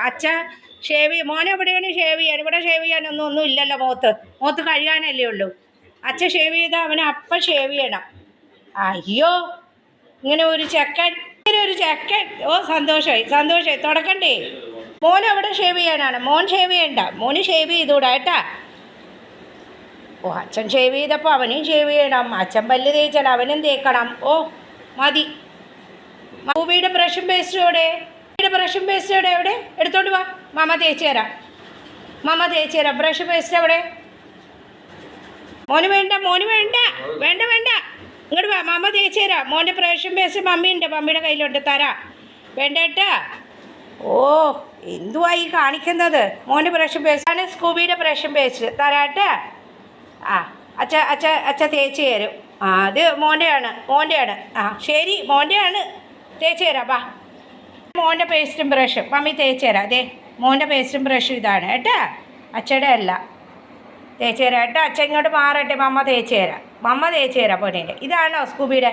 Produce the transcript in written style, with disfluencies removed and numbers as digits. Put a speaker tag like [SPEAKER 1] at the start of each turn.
[SPEAKER 1] അച്ഛ ഷേവ് മോനെ എവിടെയാണ് ഷേവ് ചെയ്യാൻ? ഇവിടെ ഷേവ് ചെയ്യാനൊന്നും ഇല്ലല്ലോ. മുഖത്ത് കഴുകാനല്ലേ ഉള്ളൂ. അച്ഛൻ ഷേവ് ചെയ്താൽ അവനെ അപ്പം ഷേവ് ചെയ്യണം. അയ്യോ, ഇങ്ങനെ ഒരു ചെക്കൻ. ഓ, സന്തോഷമായി തുടക്കണ്ടേ. മോൻ എവിടെ ഷേവ് ചെയ്യാനാണ്? മോൻ ഷേവ് ചെയ്യണ്ട, മോന് ഷേവ് ചെയ്തുകൂടാ കേട്ടാ. ഓ, അച്ഛൻ ഷേവ് ചെയ്തപ്പോൾ അവനും ഷേവ് ചെയ്യണം. അച്ഛൻ പല്ല് തേച്ചാൽ അവനും തേക്കണം. ഓ, മതി. മൂവിയുടെ ബ്രഷും പേസ്റ്റും എവിടെ? എടുത്തോണ്ട് വാ, മമ്മ തേച്ച് തരാം. ബ്രഷ് പേസ്റ്റ് എവിടെ? മോന് വേണ്ട. ഇങ്ങോട്ട് വാ, മമ്മ തേച്ച് തരാം. മോൻ്റെ ബ്രഷും പേസ്റ്റ് മമ്മിയുടെ കയ്യിലുണ്ട്, തരാം. വേണ്ട ഏട്ടാ. ഓ, എന്തുവായി കാണിക്കുന്നത്? മോൻ്റെ ബ്രഷും പേസ്റ്റ് ആണ്, സ്കൂബിയുടെ ബ്രഷും പേസ്റ്റ് തരാട്ടെ. ആ, അച്ഛ തേച്ച് തരും. അത് മോൻ്റെയാണ്. ആ, ശരി, മോൻ്റെയാണ്. തേച്ച് തരാം, വാ. മോൻ്റെ പേസ്റ്റും ബ്രഷും മമ്മി തേച്ച് തരാം. അതെ, മോൻ്റെ പേസ്റ്റും ബ്രഷും ഇതാണ് കേട്ടാ, അച്ഛയുടെ അല്ല. തേച്ച് തരാം കേട്ടോ. അച്ഛൻ ഇങ്ങോട്ട് മാറട്ടെ, മമ്മ തേച്ച് തരാം. പോനെ. ഇതാണോ സ്കൂബിയുടെ?